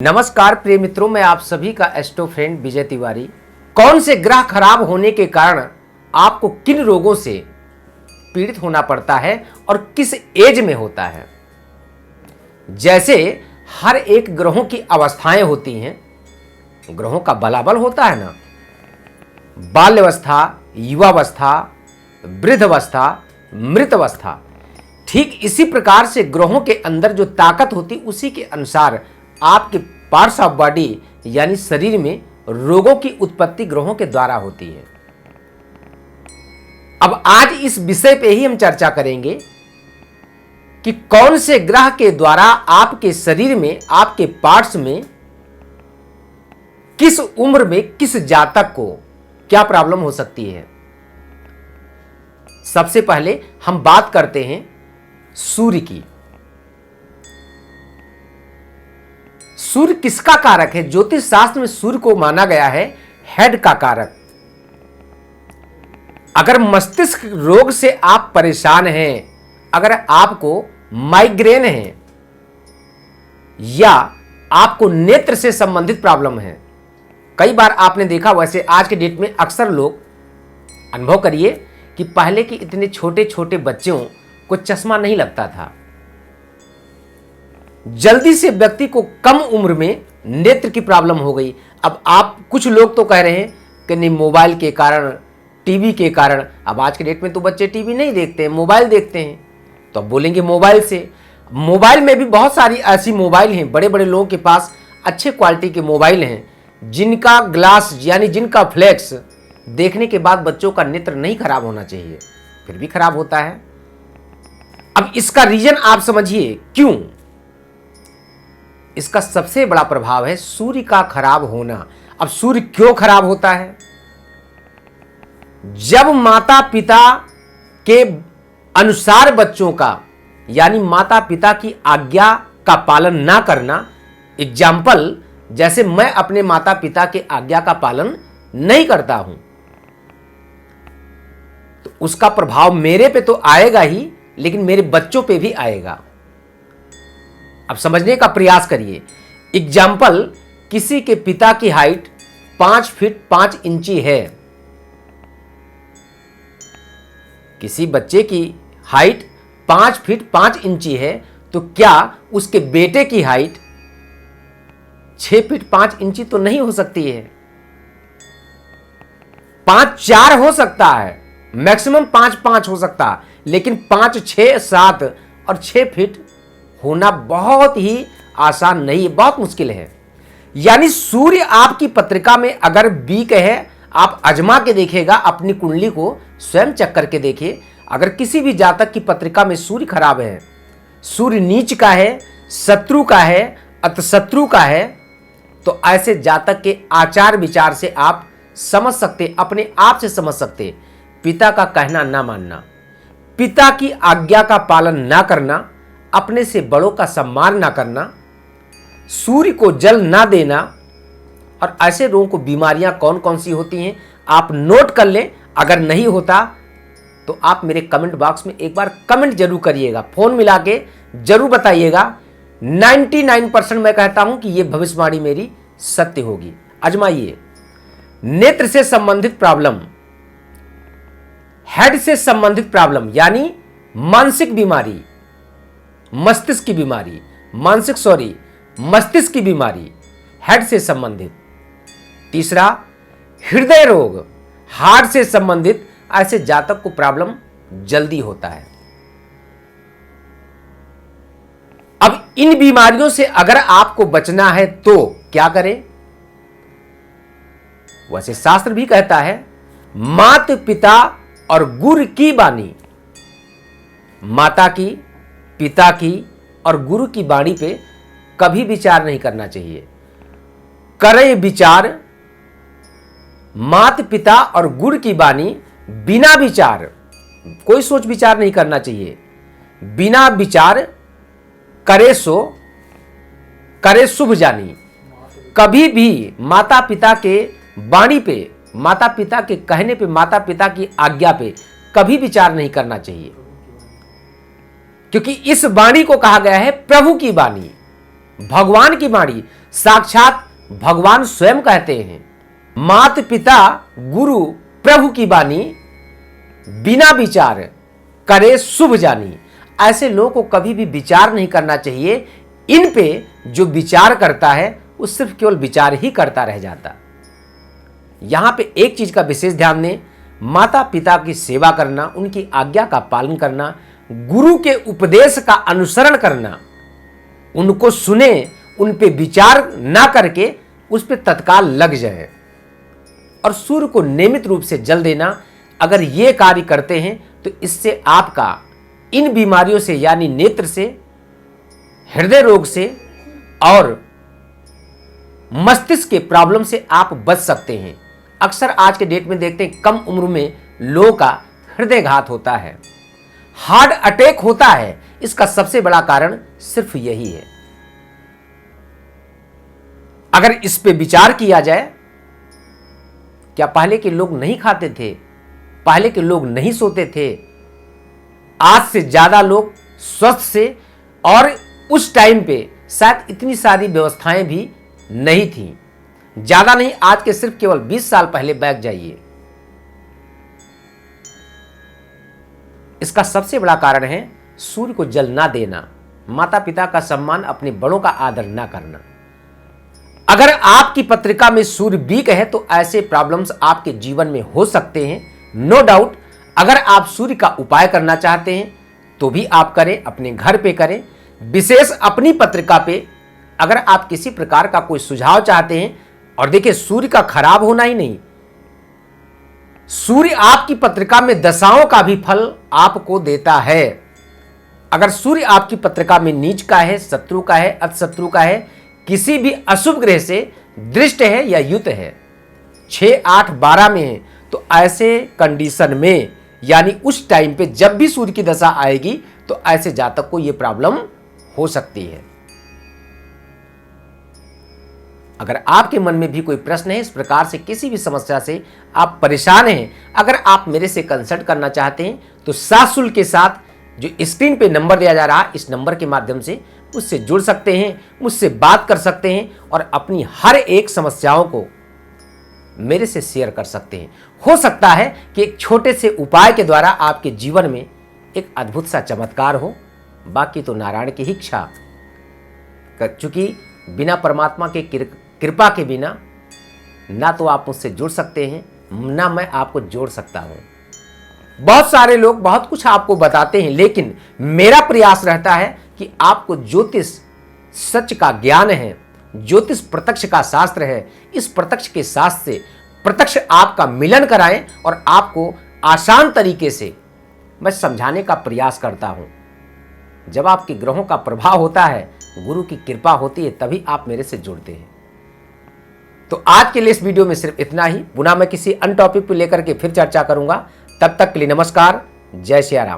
नमस्कार प्रिय मित्रों, मैं आप सभी का एस्ट्रो फ्रेंड विजय तिवारी। कौन से ग्रह खराब होने के कारण आपको किन रोगों से पीड़ित होना पड़ता है और किस एज में होता है। जैसे हर एक ग्रहों की अवस्थाएं होती हैं, ग्रहों का बलाबल होता है ना, बाल्यावस्था, युवावस्था, वृद्धावस्था, मृतावस्था। ठीक इसी प्रकार से ग्रहों के अंदर जो ताकत होती उसी के अनुसार आपके पार्ट्स ऑफ बॉडी यानी शरीर में रोगों की उत्पत्ति ग्रहों के द्वारा होती है। अब आज इस विषय पे ही हम चर्चा करेंगे कि कौन से ग्रह के द्वारा आपके शरीर में, आपके पार्ट्स में, किस उम्र में किस जातक को क्या प्रॉब्लम हो सकती है। सबसे पहले हम बात करते हैं सूर्य की। सूर्य किसका कारक है? ज्योतिष शास्त्र में सूर्य को माना गया है हेड का कारक। अगर मस्तिष्क रोग से आप परेशान हैं, अगर आपको माइग्रेन है या आपको नेत्र से संबंधित प्रॉब्लम है, कई बार आपने देखा, वैसे आज के डेट में अक्सर लोग अनुभव करिए कि पहले के इतने छोटे छोटे बच्चों को चश्मा नहीं लगता था। जल्दी से व्यक्ति को कम उम्र में नेत्र की प्रॉब्लम हो गई। अब आप कुछ लोग तो कह रहे हैं कि नहीं, मोबाइल के कारण, टीवी के कारण। अब आज के डेट में तो बच्चे टीवी नहीं देखते हैं, मोबाइल देखते हैं। तो अब बोलेंगे मोबाइल से। मोबाइल में भी बहुत सारी ऐसी मोबाइल हैं, बड़े बड़े लोगों के पास अच्छे क्वालिटी के मोबाइल हैं, जिनका ग्लास यानी जिनका फ्लैक्स देखने के बाद बच्चों का नेत्र नहीं खराब होना चाहिए, फिर भी खराब होता है। अब इसका रीजन आप समझिए क्यों। इसका सबसे बड़ा प्रभाव है सूर्य का खराब होना। अब सूर्य क्यों खराब होता है? जब माता पिता के अनुसार बच्चों का यानी माता पिता की आज्ञा का पालन ना करना, एग्जाम्पल जैसे मैं अपने माता पिता के आज्ञा का पालन नहीं करता हूं, तो उसका प्रभाव मेरे पे तो आएगा ही, लेकिन मेरे बच्चों पे भी आएगा। अब समझने का प्रयास करिए। एग्जाम्पल, किसी के पिता की हाइट 5 फीट 5 इंची है, किसी बच्चे की हाइट 5 फीट 5 इंची है, तो क्या उसके बेटे की हाइट 6 फीट 5 इंची तो नहीं हो सकती है? 5-4 हो सकता है, मैक्सिमम 5-5 हो सकता है, लेकिन 5, 6, 7 और 6 फीट होना बहुत ही आसान नहीं है, बहुत मुश्किल है। यानी सूर्य आपकी पत्रिका में अगर वीक है, आप आजमा के देखिएगा, अपनी कुंडली को स्वयं चेक करके देखिए। अगर किसी भी जातक की पत्रिका में सूर्य खराब है, सूर्य नीच का है, शत्रु का है, अतशत्रु का है, तो ऐसे जातक के आचार विचार से आप समझ सकते, अपने आप से समझ सकते। पिता का कहना ना मानना, पिता की आज्ञा का पालन ना करना, अपने से बड़ों का सम्मान ना करना, सूर्य को जल ना देना, और ऐसे लोगों को बीमारियां कौन कौन सी होती हैं आप नोट कर लें। अगर नहीं होता तो आप मेरे कमेंट बॉक्स में एक बार कमेंट जरूर करिएगा, फोन मिला के जरूर बताइएगा। 99% मैं कहता हूं कि यह भविष्यवाणी मेरी सत्य होगी। आजमाइए। नेत्र से संबंधित प्रॉब्लम, हेड से संबंधित प्रॉब्लम यानी मानसिक बीमारी, मस्तिष्क की बीमारी, मस्तिष्क की बीमारी, हेड से संबंधित। तीसरा, हृदय रोग, हार्ट से संबंधित, ऐसे जातक को प्रॉब्लम जल्दी होता है। अब इन बीमारियों से अगर आपको बचना है तो क्या करें? वैसे शास्त्र भी कहता है माता पिता और गुरु की वाणी, माता की, पिता की और गुरु की वाणी पे कभी विचार नहीं करना चाहिए। करें विचार माता पिता और गुरु की वाणी, बिना विचार, कोई सोच विचार नहीं करना चाहिए। बिना विचार करे सो करे शुभ जानी। कभी भी माता पिता के वाणी पे, माता पिता के कहने पे, माता पिता की आज्ञा पे कभी विचार नहीं करना चाहिए, क्योंकि इस वाणी को कहा गया है प्रभु की वाणी, भगवान की वाणी। साक्षात भगवान स्वयं कहते हैं, माता पिता गुरु प्रभु की बानी, बिना विचार करे शुभ जानी। ऐसे लोगों को कभी भी विचार नहीं करना चाहिए। इन पे जो विचार करता है वो सिर्फ केवल विचार ही करता रह जाता। यहां पे एक चीज का विशेष ध्यान दें, माता पिता की सेवा करना, उनकी आज्ञा का पालन करना, गुरु के उपदेश का अनुसरण करना, उनको सुने, उन पे विचार ना करके उस पे तत्काल लग जाए और सूर्य को नियमित रूप से जल देना। अगर ये कार्य करते हैं तो इससे आपका इन बीमारियों से यानी नेत्र से, हृदय रोग से और मस्तिष्क के प्रॉब्लम से आप बच सकते हैं। अक्सर आज के डेट में देखते हैं कम उम्र में लोगों का हृदयघात होता है, हार्ट अटैक होता है। इसका सबसे बड़ा कारण सिर्फ यही है। अगर इस पे विचार किया जाए, क्या पहले के लोग नहीं खाते थे, पहले के लोग नहीं सोते थे, आज से ज्यादा लोग स्वस्थ से, और उस टाइम पे शायद इतनी सारी व्यवस्थाएं भी नहीं थी। ज्यादा नहीं, आज के सिर्फ केवल 20 साल पहले बैक जाइए। इसका सबसे बड़ा कारण है सूर्य को जल ना देना, माता पिता का सम्मान, अपने बड़ों का आदर ना करना। अगर आपकी पत्रिका में सूर्य वीक है तो ऐसे प्रॉब्लम्स आपके जीवन में हो सकते हैं, नो डाउट। अगर आप सूर्य का उपाय करना चाहते हैं तो भी आप करें, अपने घर पे करें, विशेष अपनी पत्रिका पे। अगर आप किसी प्रकार का कोई सुझाव चाहते हैं, और देखिए सूर्य का खराब होना ही नहीं, सूर्य आपकी पत्रिका में दशाओं का भी फल आपको देता है। अगर सूर्य आपकी पत्रिका में नीच का है, शत्रु का है, अतशत्रु का है, किसी भी अशुभ ग्रह से दृष्ट है या युत है, 6, 8, 12 में है, तो ऐसे कंडीशन में यानी उस टाइम पे जब भी सूर्य की दशा आएगी तो ऐसे जातक को यह प्रॉब्लम हो सकती है। अगर आपके मन में भी कोई प्रश्न है, इस प्रकार से किसी भी समस्या से आप परेशान हैं, अगर आप मेरे से कंसल्ट करना चाहते हैं तो सशुल्क के साथ जो स्क्रीन पे नंबर दिया जा रहा है, इस नंबर के माध्यम से मुझसे जुड़ सकते हैं, मुझसे बात कर सकते हैं और अपनी हर एक समस्याओं को मेरे से शेयर कर सकते हैं। हो सकता है कि एक छोटे से उपाय के द्वारा आपके जीवन में एक अद्भुत सा चमत्कार हो। बाकी तो नारायण की इच्छा, चूंकि बिना परमात्मा के कृपा के बिना ना तो आप मुझसे जुड़ सकते हैं, ना मैं आपको जोड़ सकता हूं। बहुत सारे लोग बहुत कुछ आपको बताते हैं, लेकिन मेरा प्रयास रहता है कि आपको ज्योतिष सच का ज्ञान है, ज्योतिष प्रत्यक्ष का शास्त्र है, इस प्रत्यक्ष के शास्त्र से प्रत्यक्ष आपका मिलन कराएं और आपको आसान तरीके से मैं समझाने का प्रयास करता हूं। जब आपके ग्रहों का प्रभाव होता है, गुरु की कृपा होती है, तभी आप मेरे से जुड़ते हैं। तो आज के लिए इस वीडियो में सिर्फ इतना ही। पुनः मैं किसी अन्य टॉपिक पर लेकर के फिर चर्चा करूंगा। तब तक के लिए नमस्कार, जय श्री राम।